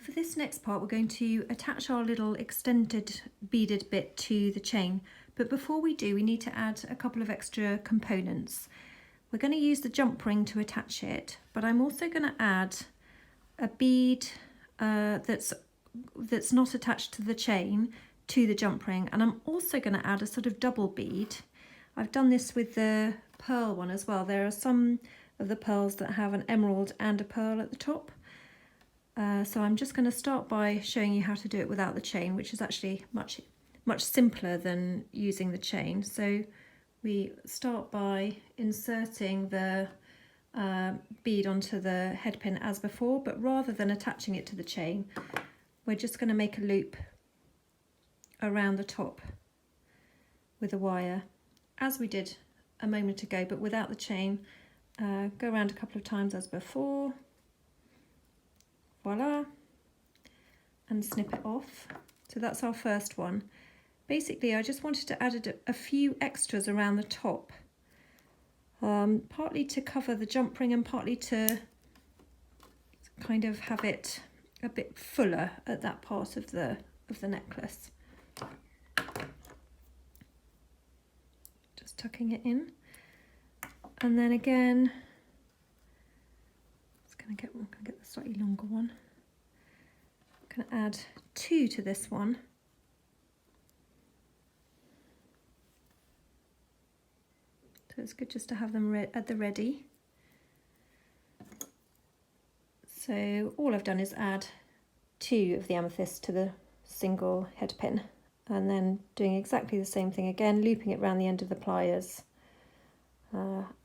For this next part, we're going to attach our little extended beaded bit to the chain. But before we do, we need to add a couple of extra components. We're going to use the jump ring to attach it, but I'm also going to add a bead that's not attached to the chain to the jump ring, and I'm also going to add a sort of double bead. I've done this with the pearl one as well. There are some of the pearls that have an emerald and a pearl at the top. So I'm just going to start by showing you how to do it without the chain, which is actually much simpler than using the chain. So we start by inserting the bead onto the head pin as before, but rather than attaching it to the chain, we're just going to make a loop around the top with a wire, as we did a moment ago, but without the chain. Go around a couple of times as before. Voila, and snip it off. So that's our first one. Basically, I just wanted to add a few extras around the top, partly to cover the jump ring and partly to kind of have it a bit fuller at that part of the necklace. Just tucking it in, and then again. I'm going to get the slightly longer one. I'm going to add 2 to this one. So it's good just to have them at the ready. So all I've done is add 2 of the amethyst to the single head pin, and then doing exactly the same thing again, looping it around the end of the pliers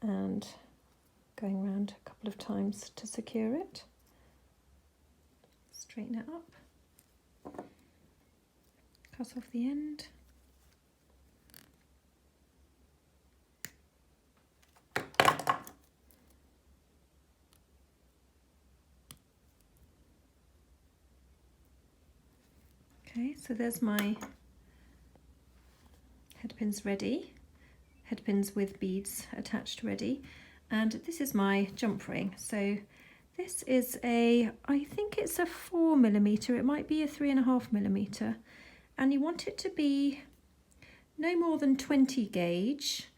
and going around a couple of times to secure it. Straighten it up, cut off the end. Okay, so there's my head pins ready, head pins with beads attached ready. And this is my jump ring. So this is I think it's a 4mm, it might be a 3.5mm. And you want it to be no more than 20 gauge,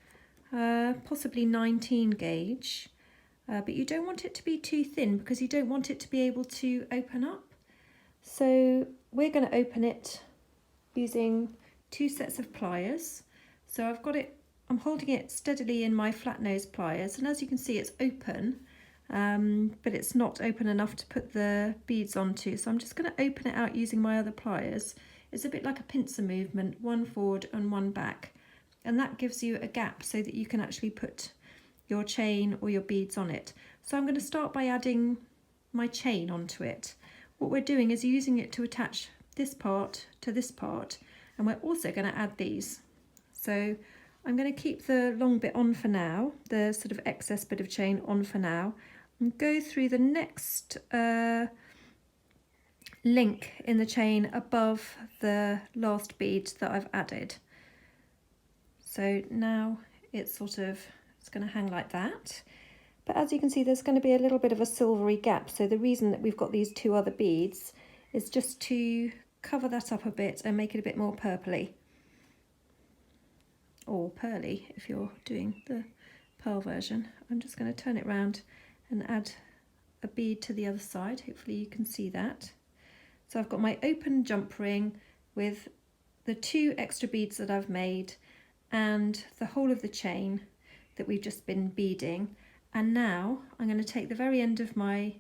possibly 19 gauge. But you don't want it to be too thin because you don't want it to be able to open up. So we're going to open it using 2 sets of pliers. So I'm holding it steadily in my flat nose pliers, and as you can see it's open, but it's not open enough to put the beads onto, so I'm just going to open it out using my other pliers. It's a bit like a pincer movement, one forward and one back, and that gives you a gap so that you can actually put your chain or your beads on it. So I'm going to start by adding my chain onto it. What we're doing is using it to attach this part to this part, and we're also going to add these. So I'm going to keep the long bit on for now, the sort of excess bit of chain on for now, and go through the next link in the chain above the last bead that I've added. So now it's going to hang like that. But as you can see, there's going to be a little bit of a silvery gap. So the reason that we've got these 2 other beads is just to cover that up a bit and make it a bit more purpley. Or pearly if you're doing the pearl version. I'm just going to turn it round and add a bead to the other side. Hopefully you can see that. So I've got my open jump ring with the 2 extra beads that I've made and the whole of the chain that we've just been beading. And now I'm going to take the very end of my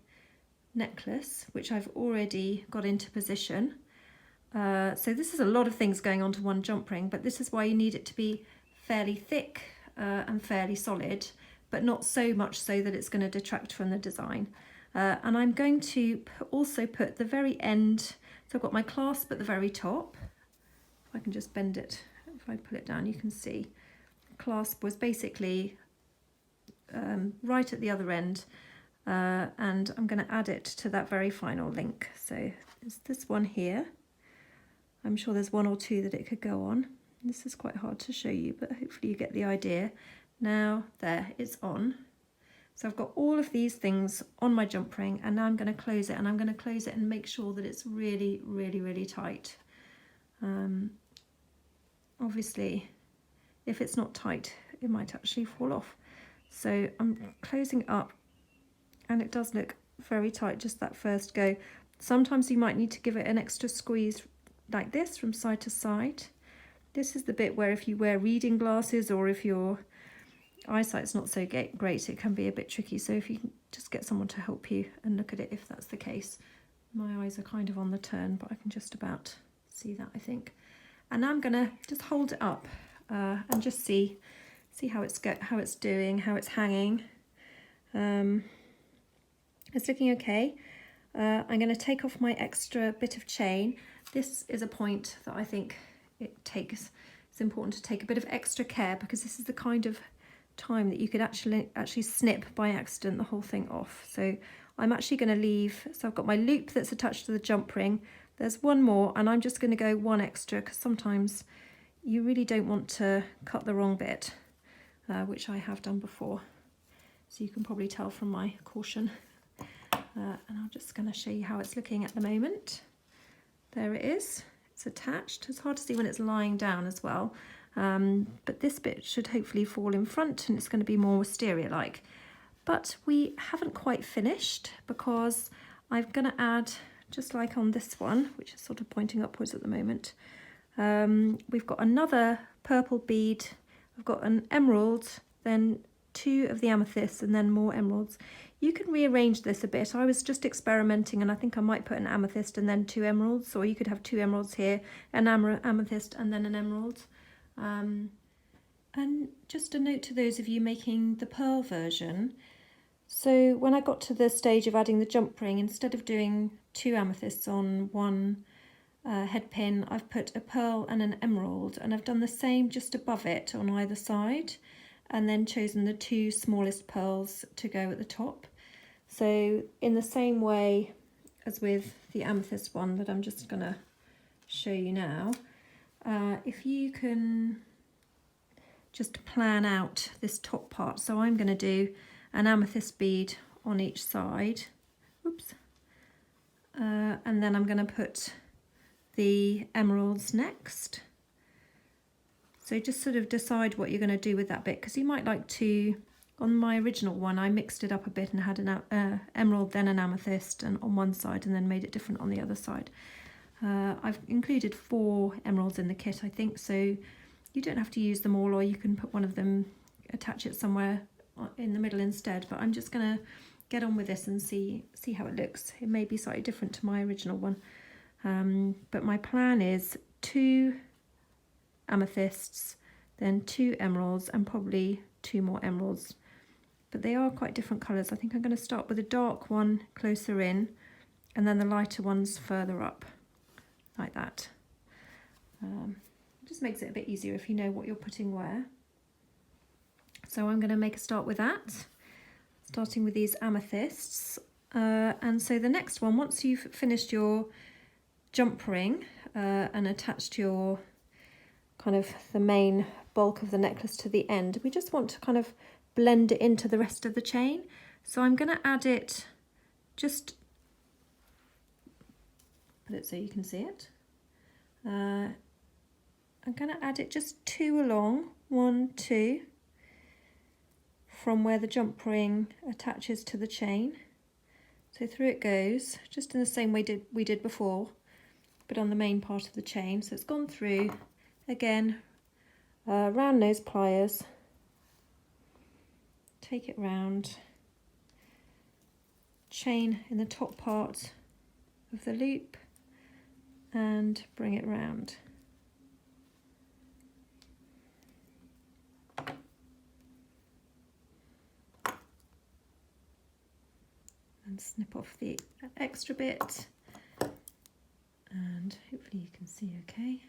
necklace, which I've already got into position. So this is a lot of things going on to one jump ring, but this is why you need it to be fairly thick and fairly solid, but not so much so that it's going to detract from the design. And I'm going to also put the very end, so I've got my clasp at the very top. If I can just bend it, if I pull it down, you can see. The clasp was basically right at the other end, and I'm going to add it to that very final link. So it's this one here. I'm sure there's 1 or 2 that it could go on. This is quite hard to show you, but hopefully you get the idea. Now there, it's on. So I've got all of these things on my jump ring, and now I'm going to close it, and I'm going to close it and make sure that it's really, really, really tight. Obviously, if it's not tight, it might actually fall off. So I'm closing it up, and it does look very tight, just that first go. Sometimes you might need to give it an extra squeeze like this from side to side. This is the bit where if you wear reading glasses or if your eyesight's not so great, it can be a bit tricky. So if you can just get someone to help you and look at it if that's the case. My eyes are kind of on the turn, but I can just about see that, I think. And now I'm gonna just hold it up and just see how it's doing, how it's hanging. It's looking okay. I'm going to take off my extra bit of chain. This is a point that I think it's important to take a bit of extra care, because this is the kind of time that you could actually snip by accident the whole thing off. So I'm actually going to leave, so I've got my loop that's attached to the jump ring. There's one more, and I'm just going to go one extra, because sometimes you really don't want to cut the wrong bit, which I have done before. So you can probably tell from my caution. And I'm just going to show you how it's looking at the moment. There it is. It's attached. It's hard to see when it's lying down as well. But this bit should hopefully fall in front, and it's going to be more wisteria-like. But we haven't quite finished, because I'm going to add, just like on this one, which is sort of pointing upwards at the moment, we've got another purple bead. I've got an emerald, then 2 of the amethysts, and then more emeralds. You can rearrange this a bit. I was just experimenting, and I think I might put an amethyst and then 2 emeralds, or you could have 2 emeralds here, an amethyst and then an emerald. And just a note to those of you making the pearl version. So when I got to the stage of adding the jump ring, instead of doing 2 amethysts on one head pin, I've put a pearl and an emerald, and I've done the same just above it on either side, and then chosen the 2 smallest pearls to go at the top. So in the same way as with the amethyst one that I'm just going to show you now, if you can just plan out this top part. So I'm going to do an amethyst bead on each side. Oops. And then I'm going to put the emeralds next. So just sort of decide what you're going to do with that bit, because you might like to, on my original one I mixed it up a bit and had an emerald then an amethyst and on one side, and then made it different on the other side. I've included 4 emeralds in the kit, I think, so you don't have to use them all, or you can put one of them, attach it somewhere in the middle instead. But I'm just going to get on with this and see how it looks. It may be slightly different to my original one, but my plan is 2 amethysts, then 2 emeralds, and probably 2 more emeralds, but they are quite different colours. I think I'm going to start with a dark one closer in, and then the lighter ones further up, like that. It just makes it a bit easier if you know what you're putting where. So I'm going to make a start with that, starting with these amethysts. And so the next one, once you've finished your jump ring and attached your kind of the main bulk of the necklace to the end, we just want to kind of blend it into the rest of the chain. So I'm going to add it, just put it so you can see it. I'm going to add it just 2 along, 1, 2, from where the jump ring attaches to the chain. So through it goes, just in the same way we did before, but on the main part of the chain. So it's gone through. Again, round nose pliers, take it round, chain in the top part of the loop, and bring it round. And snip off the extra bit, and hopefully you can see okay.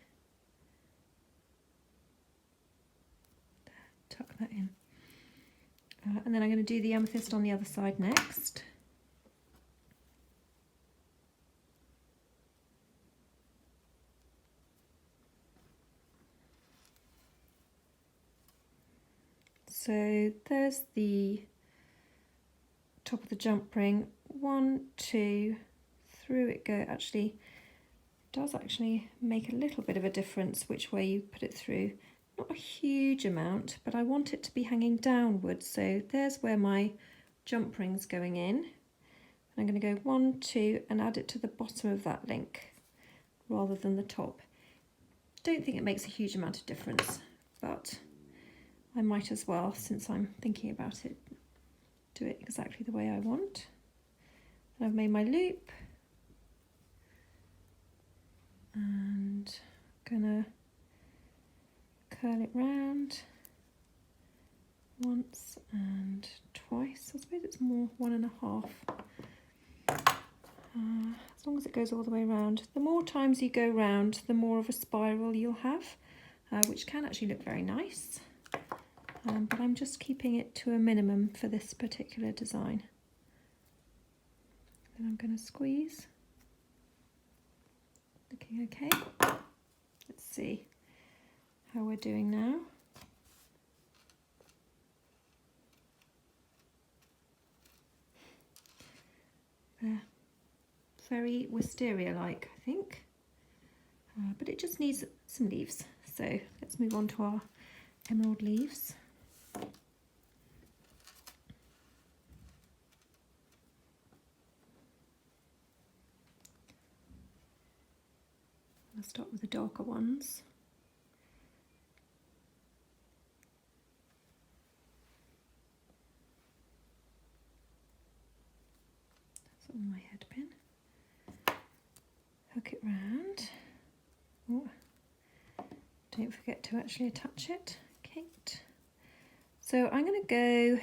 Tuck that in. And then I'm going to do the amethyst on the other side next. So there's the top of the jump ring, 1, 2, through it go. Actually, it does actually make a little bit of a difference which way you put it through. Not a huge amount, but I want it to be hanging downwards. So there's where my jump ring's going in. I'm going to go 1, 2 and add it to the bottom of that link rather than the top. Don't think it makes a huge amount of difference, but I might as well, since I'm thinking about it, do it exactly the way I want. And I've made my loop and I'm gonna curl it round once and twice. I suppose it's more 1.5. As long as it goes all the way around. The more times you go round, the more of a spiral you'll have, which can actually look very nice. But I'm just keeping it to a minimum for this particular design. Then I'm going to squeeze. Looking okay. Let's see how we're doing now. There. Very wisteria-like, I think. But it just needs some leaves. So let's move on to our emerald leaves. I'll start with the darker ones. That's on my head pin. Hook it round. Oh, don't forget to actually attach it, Kate. So I'm going to go, I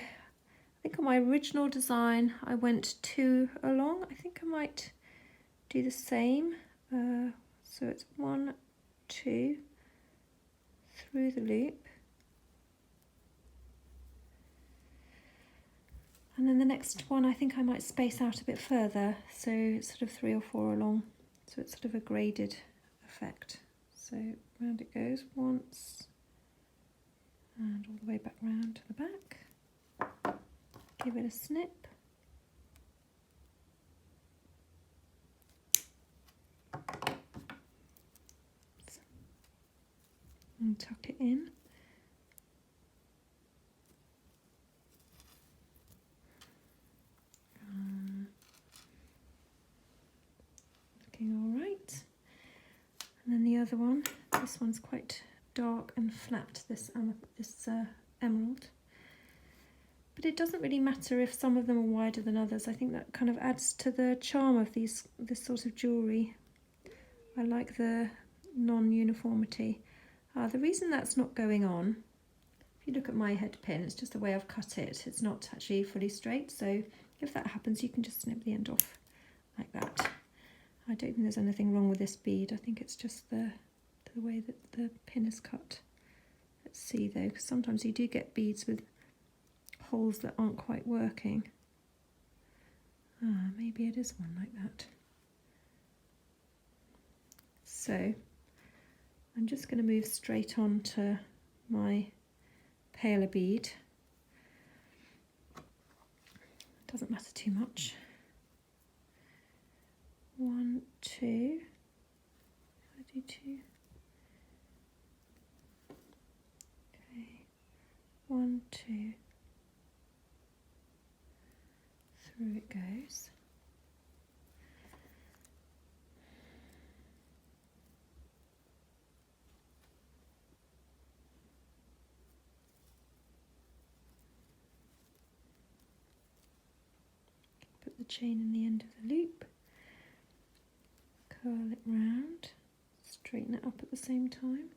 think on my original design I went 2 along. I think I might do the same. So it's 1, 2 through the loop. And then the next one I think I might space out a bit further, so it's sort of 3 or 4 along. So it's sort of a graded effect. So round it goes once and all the way back round to the back. Give it a snip. And tuck it in. Looking all right. And then the other one, this one's quite dark and flat, this emerald. But it doesn't really matter if some of them are wider than others. I think that kind of adds to the charm of this sort of jewellery. I like the non-uniformity. The reason that's not going on, if you look at my head pin, it's just the way I've cut it. It's not actually fully straight, so if that happens you can just snip the end off like that. I don't think there's anything wrong with this bead. I think it's just the way that the pin is cut. Let's see though, because sometimes you do get beads with holes that aren't quite working. Maybe it is one like that. So I'm just going to move straight on to my paler bead. Doesn't matter too much. 1, 2. I do 2. Okay. 1, 2. Through it goes. Put the chain in the end of the loop. Curl it round, straighten it up at the same time.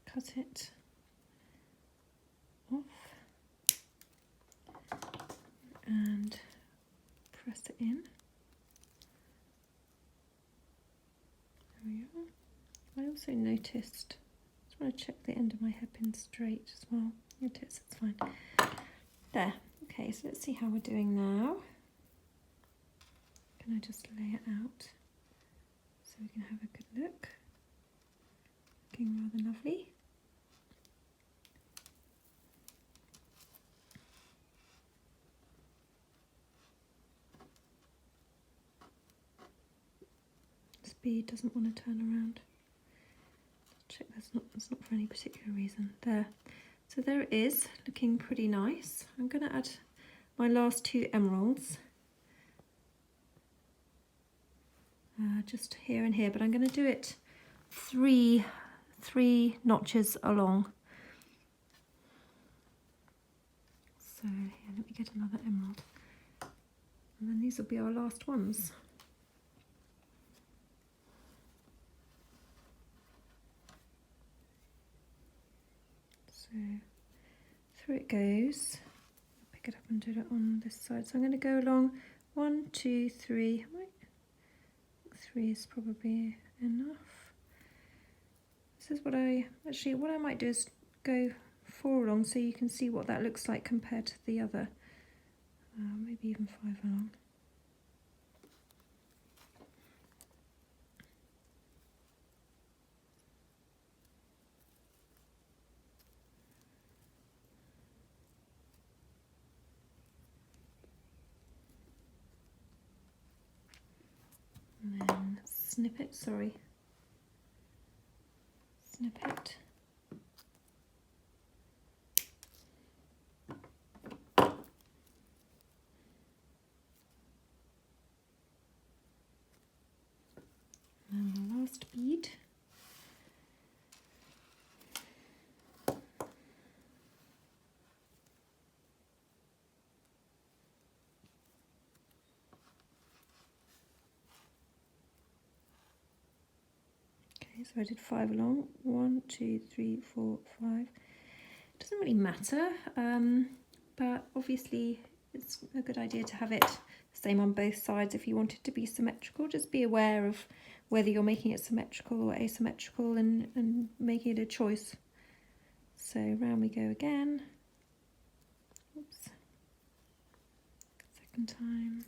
Cut it off and press it in. There we are. I also noticed, I want to check the end of my hairpin straight as well. It is, it's fine. There. Okay, so let's see how we're doing now. Can I just lay it out so we can have a good look? looking rather lovely. This bead doesn't want to turn around. Check that's not for any particular reason. There. So there it is, looking pretty nice. I'm going to add my last 2 emeralds. Just here and here, but I'm going to do it three notches along. So here, let me get another emerald. And then these will be our last ones. So through it goes. Pick it up and do it on this side. So I'm going to go along 1, 2, 3. 3 is probably enough. This is what I might do is go 4 along so you can see what that looks like compared to the other. Maybe even 5 along. And then snip it, snip it. And the last bead. So I did 5 along, 1, 2, 3, 4, 5. It doesn't really matter, but obviously it's a good idea to have it the same on both sides if you want it to be symmetrical. Just be aware of whether you're making it symmetrical or asymmetrical and making it a choice. So round we go again. Oops. Second time,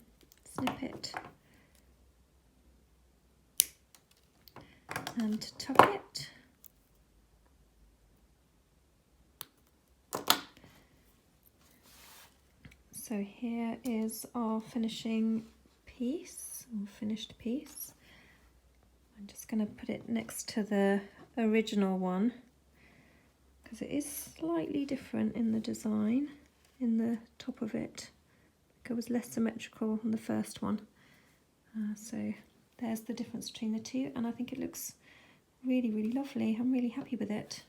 snip it. And tuck it. So here is our finishing piece, or finished piece. I'm just going to put it next to the original one because it is slightly different in the design. In the top of it, it was less symmetrical on the first one. So there's the difference between the two, and I think it looks really, really lovely. I'm really happy with it.